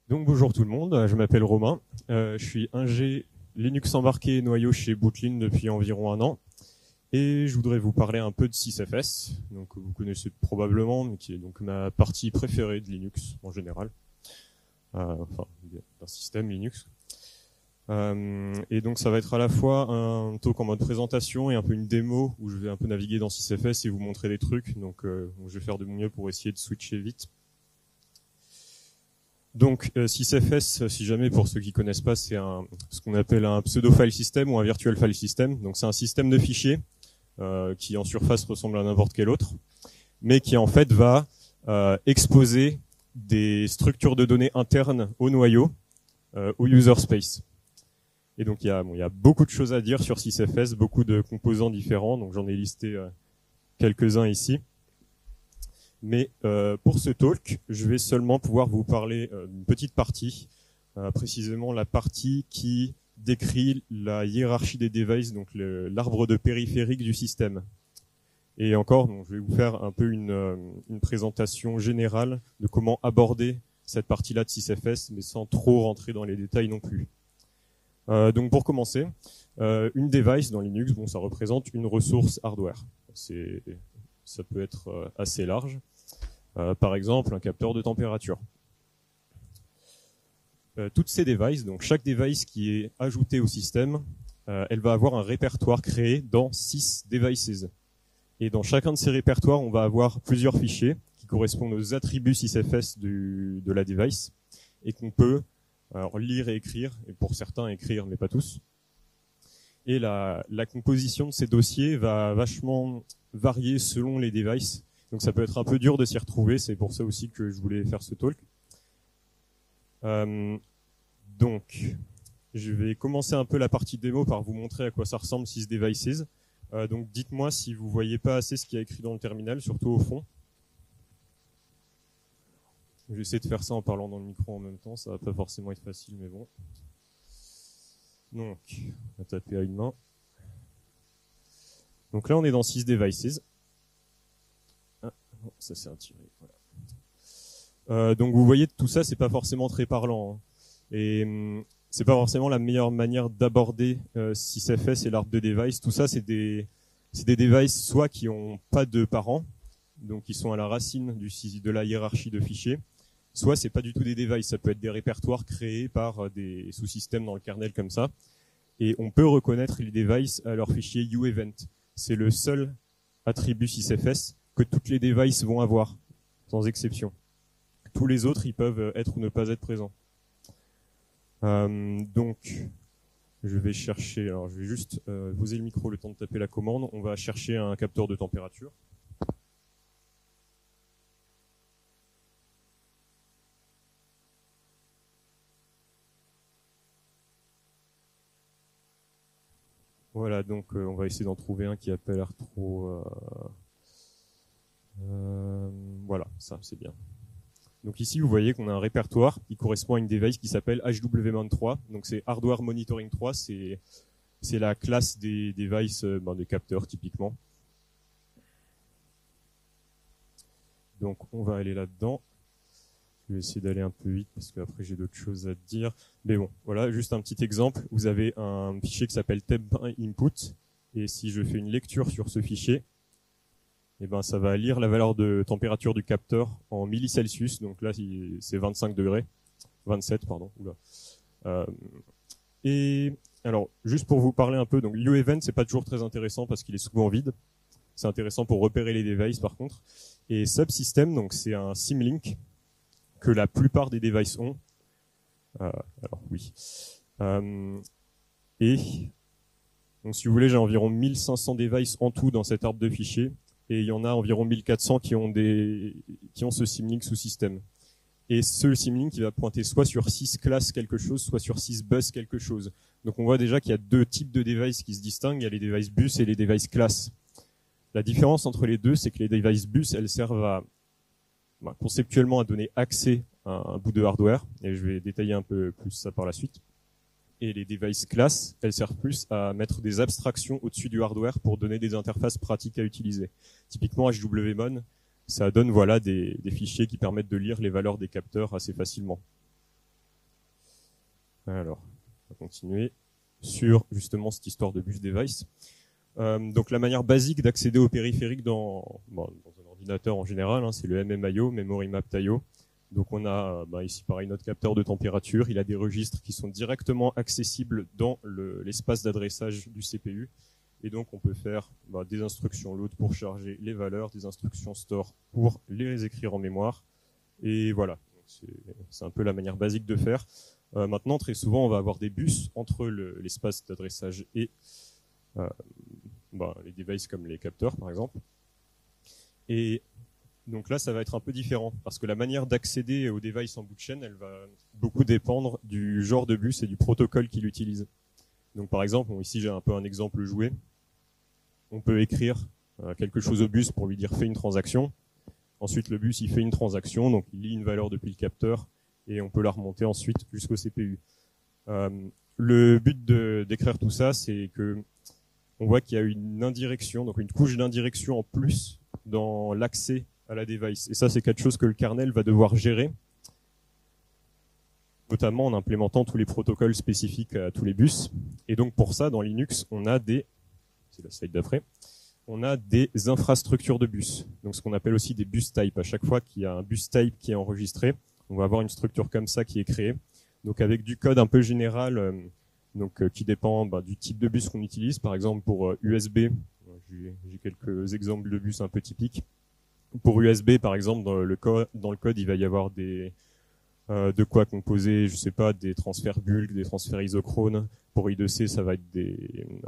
Donc bonjour tout le monde, je m'appelle Romain, je suis ingé Linux embarqué et noyau chez Bootlin depuis environ un an et je voudrais vous parler un peu de sysfs, donc que vous connaissez probablement, mais qui est donc ma partie préférée de Linux en général, enfin d'un système Linux. Et donc ça va être à la fois un talk en mode présentation et un peu une démo où je vais un peu naviguer dans sysfs et vous montrer des trucs, donc je vais faire de mon mieux pour essayer de switcher vite. Donc sysfs, si jamais pour ceux qui connaissent pas, c'est ce qu'on appelle un pseudo file system ou un virtual file system. Donc c'est un système de fichiers qui en surface ressemble à n'importe quel autre, mais qui en fait va exposer des structures de données internes au noyau, au user space. Et donc il y a beaucoup de choses à dire sur sysfs, beaucoup de composants différents. Donc j'en ai listé quelques-uns ici. Mais pour ce talk, je vais seulement pouvoir vous parler d'une petite partie, précisément la partie qui décrit la hiérarchie des devices, donc l'arbre de périphérique du système. Et encore, donc, je vais vous faire un peu une présentation générale de comment aborder cette partie-là de sysfs, mais sans trop rentrer dans les détails non plus. Donc pour commencer, une device dans Linux, bon, ça représente une ressource hardware. Ça peut être assez large. Par exemple, un capteur de température. Toutes ces devices, donc chaque device qui est ajouté au système, elle va avoir un répertoire créé dans 6 devices. Et dans chacun de ces répertoires, on va avoir plusieurs fichiers qui correspondent aux attributs sysfs de la device et qu'on peut lire et écrire, et pour certains écrire, mais pas tous. Et la composition de ces dossiers va vachement varier selon les devices. Donc ça peut être un peu dur de s'y retrouver, c'est pour ça aussi que je voulais faire ce talk. Donc, je vais commencer un peu la partie démo par vous montrer à quoi ça ressemble 6 devices. Donc dites-moi si vous voyez pas assez ce qu'il y a écrit dans le terminal, surtout au fond. Je vais essayer de faire ça en parlant dans le micro en même temps, ça va pas forcément être facile, mais bon. Donc, on va taper à une main. Donc là, on est dans 6 devices. Ça c'est un tiré. Voilà. Donc vous voyez, tout ça c'est pas forcément très parlant, hein. Et c'est pas forcément la meilleure manière d'aborder sysfs et l'arbre de device. Tout ça c'est des devices soit qui ont pas de parents, donc qui sont à la racine de la hiérarchie de fichiers, soit c'est pas du tout des devices, ça peut être des répertoires créés par des sous-systèmes dans le kernel comme ça. Et on peut reconnaître les devices à leur fichier uEvent. C'est le seul attribut sysfs que toutes les devices vont avoir, sans exception. Tous les autres, ils peuvent être ou ne pas être présents. Donc, je vais chercher, alors je vais juste poser le micro le temps de taper la commande. On va chercher un capteur de température. Voilà, donc on va essayer d'en trouver un qui a pas l'air trop... voilà, ça c'est bien. Donc ici, vous voyez qu'on a un répertoire qui correspond à une device qui s'appelle HWMON3. Donc c'est Hardware Monitoring 3, c'est la classe des devices, des capteurs typiquement. Donc on va aller là-dedans. Je vais essayer d'aller un peu vite parce qu'après j'ai d'autres choses à dire. Mais bon, voilà, juste un petit exemple. Vous avez un fichier qui s'appelle temp1input. Et si je fais une lecture sur ce fichier, eh ben, ça va lire la valeur de température du capteur en millicelsius. Donc là, c'est 25 degrés. 27, pardon. Oula. Et alors, juste pour vous parler un peu, donc uEvent, c'est pas toujours très intéressant parce qu'il est souvent vide. C'est intéressant pour repérer les devices, par contre. Et Subsystem, donc c'est un symlink que la plupart des devices ont. Alors, oui. Et donc, si vous voulez, j'ai environ 1500 devices en tout dans cet arbre de fichiers. Et il y en a environ 1400 qui ont ce symlink sous système. Et ce symlink, il va pointer soit sur 6 classes quelque chose, soit sur 6 bus quelque chose. Donc on voit déjà qu'il y a 2 types de devices qui se distinguent. Il y a les devices bus et les devices classes. La différence entre les deux, c'est que les devices bus, elles servent conceptuellement à donner accès à un bout de hardware. Et je vais détailler un peu plus ça par la suite. Et les devices classes, elles servent plus à mettre des abstractions au-dessus du hardware pour donner des interfaces pratiques à utiliser. Typiquement, HWMON, ça donne des fichiers qui permettent de lire les valeurs des capteurs assez facilement. Alors, on va continuer sur justement cette histoire de bus device. Donc la manière basique d'accéder au périphérique dans un ordinateur en général, c'est le MMIO, Memory Mapped I/O. Donc on a ici pareil notre capteur de température, il a des registres qui sont directement accessibles dans l'espace d'adressage du CPU. Et donc on peut faire des instructions load pour charger les valeurs, des instructions store pour les écrire en mémoire. Et voilà, c'est un peu la manière basique de faire. Maintenant, très souvent, on va avoir des bus entre l'espace d'adressage et les devices comme les capteurs, par exemple. Et donc là, ça va être un peu différent, parce que la manière d'accéder aux devices en bout de chaîne, elle va beaucoup dépendre du genre de bus et du protocole qu'il utilise. Donc par exemple, ici j'ai un peu un exemple joué. On peut écrire quelque chose au bus pour lui dire « fais une transaction ». Ensuite, le bus, il fait une transaction, donc il lit une valeur depuis le capteur, et on peut la remonter ensuite jusqu'au CPU. Le but d'écrire tout ça, c'est que on voit qu'il y a une indirection, donc une couche d'indirection en plus dans l'accès à la device. Et ça, c'est quelque chose que le kernel va devoir gérer, notamment en implémentant tous les protocoles spécifiques à tous les bus. Et donc pour ça, dans Linux, on a c'est la slide d'après, on a des infrastructures de bus. Donc ce qu'on appelle aussi des bus types. À chaque fois qu'il y a un bus type qui est enregistré, on va avoir une structure comme ça qui est créée. Donc avec du code un peu général, qui dépend du type de bus qu'on utilise. Par exemple pour USB, j'ai quelques exemples de bus un peu typiques. Pour USB, par exemple, dans le code, il va y avoir de quoi composer, je sais pas, des transferts bulk, des transferts isochrones. Pour I2C, ça va être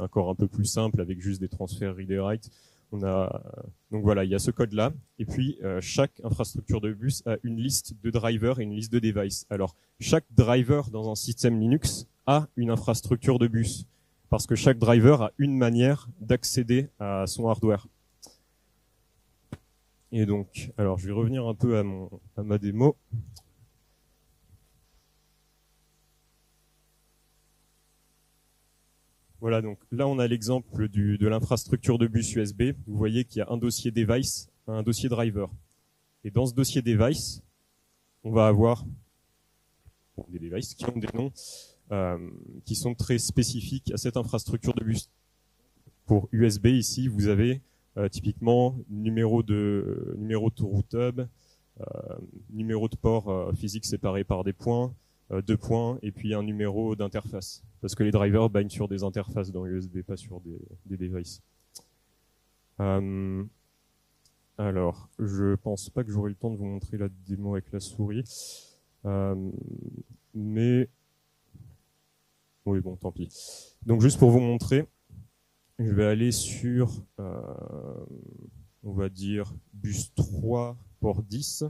un corps un peu plus simple avec juste des transferts read et write. Donc voilà, il y a ce code-là. Et puis, chaque infrastructure de bus a une liste de drivers et une liste de devices. Alors, chaque driver dans un système Linux a une infrastructure de bus. Parce que chaque driver a une manière d'accéder à son hardware. Et donc, alors je vais revenir un peu à ma démo. Voilà, donc là on a l'exemple de l'infrastructure de bus USB. Vous voyez qu'il y a un dossier device, un dossier driver. Et dans ce dossier device, on va avoir des devices qui ont des noms qui sont très spécifiques à cette infrastructure de bus. Pour USB ici, vous avez typiquement numéro de route hub, numéro de port physique séparé par des points, 2 points, et puis un numéro d'interface. Parce que les drivers baignent sur des interfaces dans USB, pas sur des devices. Alors, je pense pas que j'aurai le temps de vous montrer la démo avec la souris. Mais oui, bon, tant pis. Donc juste pour vous montrer, je vais aller sur, on va dire, bus 3 port 10.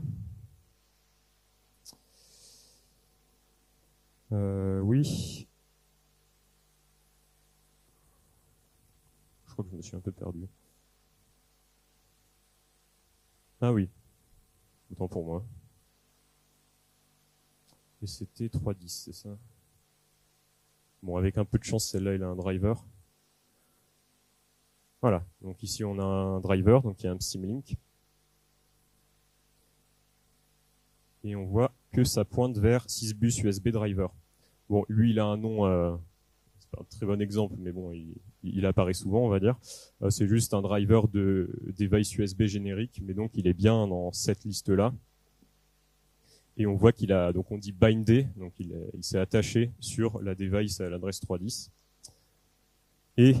Oui. Je crois que je me suis un peu perdu. Ah oui. Autant pour moi. Et c'était 3.10, c'est ça? Bon, avec un peu de chance, celle-là, il a un driver. Voilà. Donc ici, on a un driver, donc il y a un Symlink. Et on voit que ça pointe vers 6 bus USB driver. Bon, lui, il a un nom, c'est pas un très bon exemple, mais bon, il apparaît souvent, on va dire. C'est juste un driver de device USB générique, mais donc il est bien dans cette liste-là. Et on voit qu'il a, donc on dit bindé, donc il s'est attaché sur la device à l'adresse 3.10. Et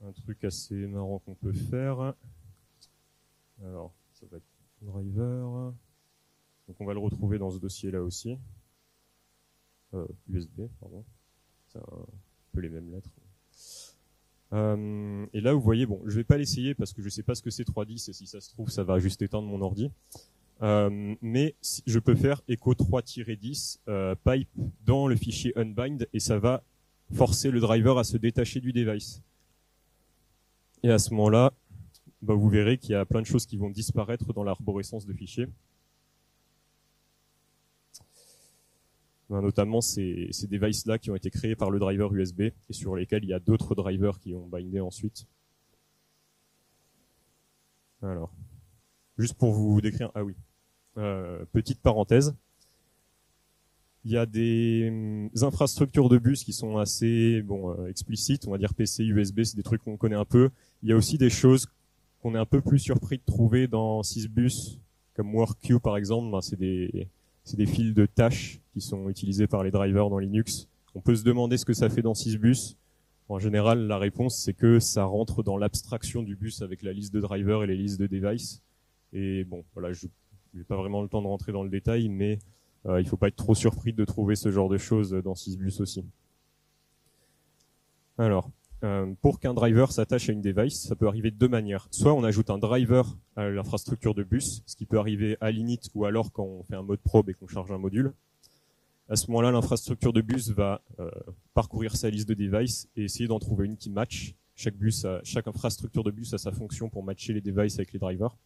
un truc assez marrant qu'on peut faire. Alors, ça va être driver. Donc on va le retrouver dans ce dossier-là aussi. USB, pardon. C'est un peu les mêmes lettres. Et là, vous voyez, bon, je vais pas l'essayer parce que je sais pas ce que c'est 3.10 et si ça se trouve, ça va juste éteindre mon ordi. Mais je peux faire echo 3-10 pipe dans le fichier unbind et ça va forcer le driver à se détacher du device. Et à ce moment-là, vous verrez qu'il y a plein de choses qui vont disparaître dans l'arborescence de fichiers. Notamment ces devices-là qui ont été créés par le driver USB et sur lesquels il y a d'autres drivers qui ont bindé ensuite. Alors, juste pour vous décrire, ah oui, petite parenthèse. Il y a des infrastructures de bus qui sont assez explicites, on va dire PC, USB, c'est des trucs qu'on connaît un peu. Il y a aussi des choses qu'on est un peu plus surpris de trouver dans Sysbus, comme WorkQueue par exemple. C'est des fils de tâches qui sont utilisés par les drivers dans Linux. On peut se demander ce que ça fait dans Sysbus. En général, la réponse, c'est que ça rentre dans l'abstraction du bus avec la liste de drivers et les listes de devices. Et bon, voilà, je n'ai pas vraiment le temps de rentrer dans le détail, mais il faut pas être trop surpris de trouver ce genre de choses dans Sysbus aussi. Alors, pour qu'un driver s'attache à une device, ça peut arriver de deux manières. Soit on ajoute un driver à l'infrastructure de bus, ce qui peut arriver à l'init ou alors quand on fait un mode probe et qu'on charge un module. À ce moment-là, l'infrastructure de bus va parcourir sa liste de devices et essayer d'en trouver une qui match. Chaque infrastructure de bus a sa fonction pour matcher les devices avec les drivers.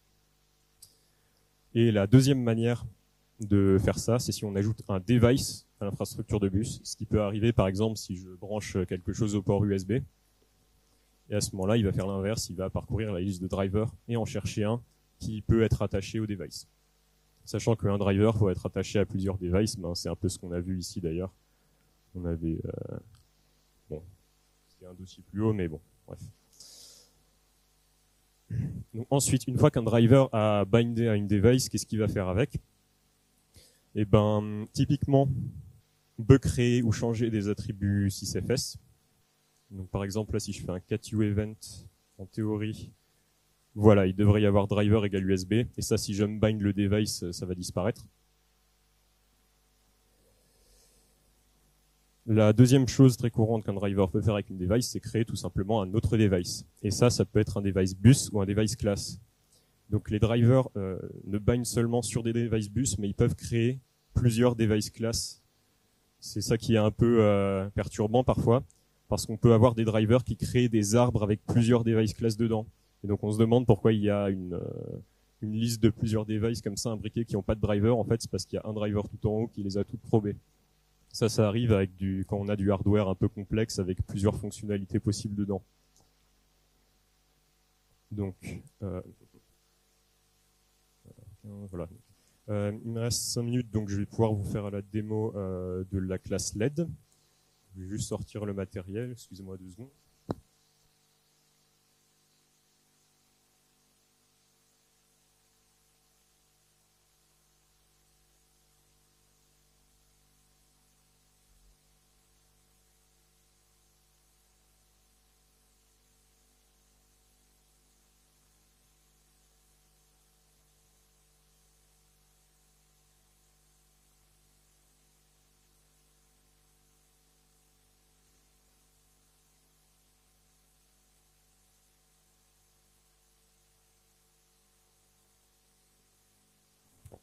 Et la deuxième manière de faire ça, c'est si on ajoute un device à l'infrastructure de bus, ce qui peut arriver par exemple si je branche quelque chose au port USB. Et à ce moment-là, il va faire l'inverse, il va parcourir la liste de drivers et en chercher un qui peut être attaché au device. Sachant qu'un driver peut être attaché à plusieurs devices, c'est un peu ce qu'on a vu ici d'ailleurs. On avait c'était un dossier plus haut, mais bon, bref. Donc ensuite, une fois qu'un driver a bindé à une device, qu'est-ce qu'il va faire avec? Eh ben, typiquement, on peut créer ou changer des attributs sysfs. Donc par exemple, là, si je fais un cat-u-event, en théorie, voilà, il devrait y avoir driver égale USB, et ça, si j'unbind le device, ça va disparaître. La deuxième chose très courante qu'un driver peut faire avec une device, c'est créer tout simplement un autre device. Et ça peut être un device bus ou un device class. Donc les drivers ne bindent seulement sur des device bus, mais ils peuvent créer plusieurs device class. C'est ça qui est un peu perturbant parfois, parce qu'on peut avoir des drivers qui créent des arbres avec plusieurs device class dedans. Et donc on se demande pourquoi il y a une liste de plusieurs devices comme ça imbriqués qui n'ont pas de driver. En fait, c'est parce qu'il y a un driver tout en haut qui les a toutes probés. Ça arrive avec quand on a du hardware un peu complexe avec plusieurs fonctionnalités possibles dedans. Donc, voilà. Il me reste 5 minutes, donc je vais pouvoir vous faire la démo de la classe LED. Je vais juste sortir le matériel, excusez-moi 2 secondes.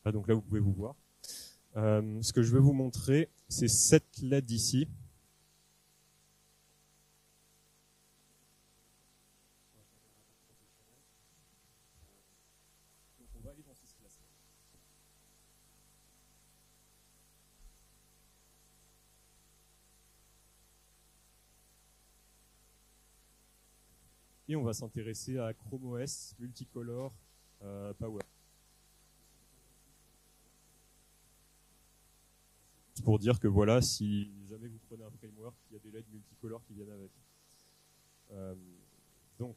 Ah, donc là, vous pouvez vous voir. Ce que je vais vous montrer, c'est cette LED ici. Donc on va aller dans cette classe. Et on va s'intéresser à Chrome OS, Multicolor, Power. Pour dire que voilà, si jamais vous prenez un framework, il y a des LED multicolores qui viennent avec. Donc,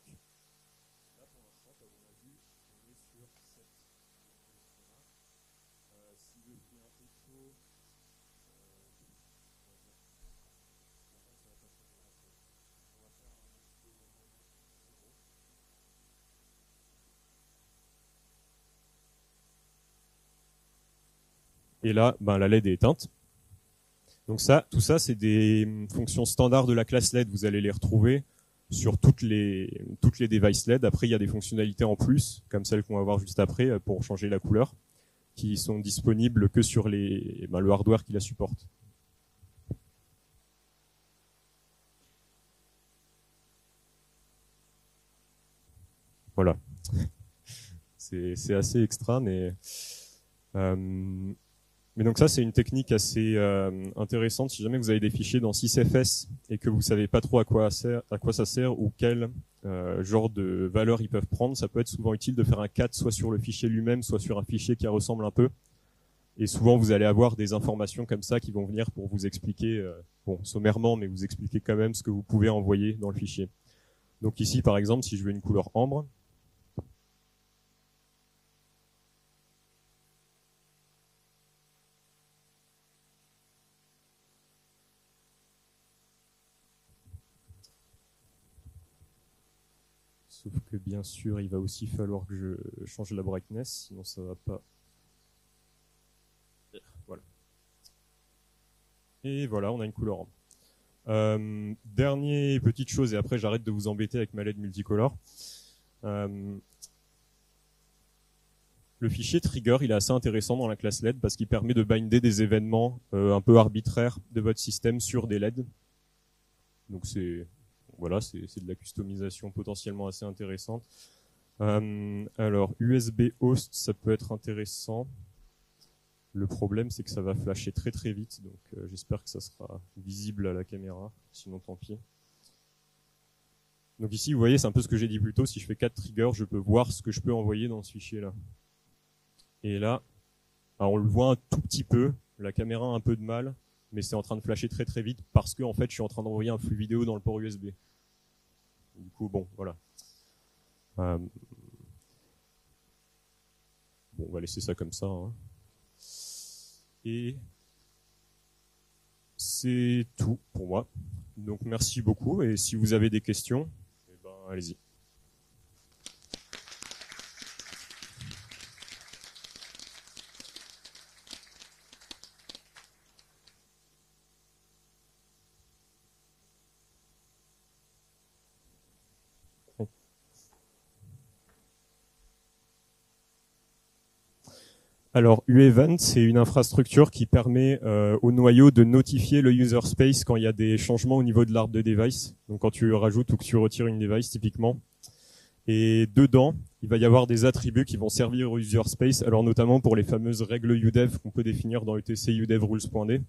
là pour l'instant, comme on a vu, on est sur cette position-là. Si je fais un écho, et là, la LED est éteinte. Donc tout ça, c'est des fonctions standards de la classe LED. Vous allez les retrouver sur toutes les devices LED. Après, il y a des fonctionnalités en plus, comme celles qu'on va voir juste après, pour changer la couleur, qui sont disponibles que sur le hardware qui la supporte. Voilà. C'est assez extra, mais donc ça, c'est une technique assez intéressante. Si jamais vous avez des fichiers dans sysfs et que vous savez pas trop à quoi ça sert ou quel genre de valeur ils peuvent prendre, ça peut être souvent utile de faire un cat soit sur le fichier lui-même, soit sur un fichier qui ressemble un peu, Et souvent, vous allez avoir des informations comme ça qui vont venir pour vous expliquer, bon, sommairement, mais vous expliquer quand même ce que vous pouvez envoyer dans le fichier. Donc ici, par exemple, si je veux une couleur ambre, sauf que bien sûr, il va aussi falloir que je change la brightness, sinon ça va pas. Voilà. Et voilà, on a une couleur ambre. Dernière petite chose, et après j'arrête de vous embêter avec ma LED multicolore. Le fichier trigger, il est assez intéressant dans la classe LED parce qu'il permet de binder des événements un peu arbitraires de votre système sur des LED. Donc c'est voilà, c'est de la customisation potentiellement assez intéressante. Alors USB host, ça peut être intéressant. Le problème, c'est que ça va flasher très très vite, donc j'espère que ça sera visible à la caméra, sinon tant pis. Donc ici, vous voyez, c'est un peu ce que j'ai dit plus tôt. Si je fais 4 triggers, je peux voir ce que je peux envoyer dans ce fichier-là. Et là, alors on le voit un tout petit peu, la caméra a un peu de mal, mais c'est en train de flasher très très vite parce que en fait, je suis en train d'envoyer un flux vidéo dans le port USB. Du coup, bon, voilà. Bon, on va laisser ça comme ça. Hein. Et c'est tout pour moi. Donc merci beaucoup. Et si vous avez des questions, eh ben, allez-y. Alors, UEvent, c'est une infrastructure qui permet au noyau de notifier le user space quand il y a des changements au niveau de l'arbre de device. Donc, quand tu rajoutes ou que tu retires une device, typiquement. Et dedans, il va y avoir des attributs qui vont servir au user space, alors notamment pour les fameuses règles UDEV qu'on peut définir dans UTC udevrules.d.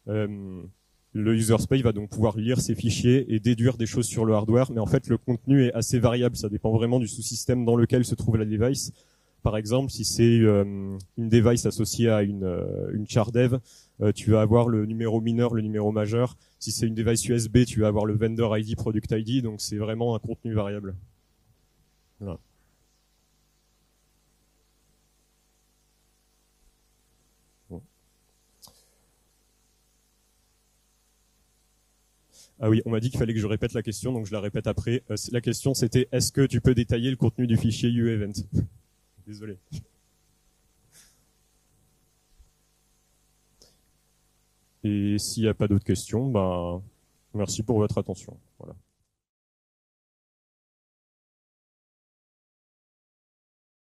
Le user space va donc pouvoir lire ces fichiers et déduire des choses sur le hardware, mais en fait, le contenu est assez variable. Ça dépend vraiment du sous-système dans lequel se trouve la device. Par exemple, si c'est une device associée à une char dev, tu vas avoir le numéro mineur, le numéro majeur. Si c'est une device USB, tu vas avoir le vendor ID, product ID. Donc c'est vraiment un contenu variable. Voilà. Bon. Ah oui, on m'a dit qu'il fallait que je répète la question, donc je la répète après. La question c'était, est-ce que tu peux détailler le contenu du fichier UEvent? Désolé. Et s'il n'y a pas d'autres questions, ben, merci pour votre attention. Voilà.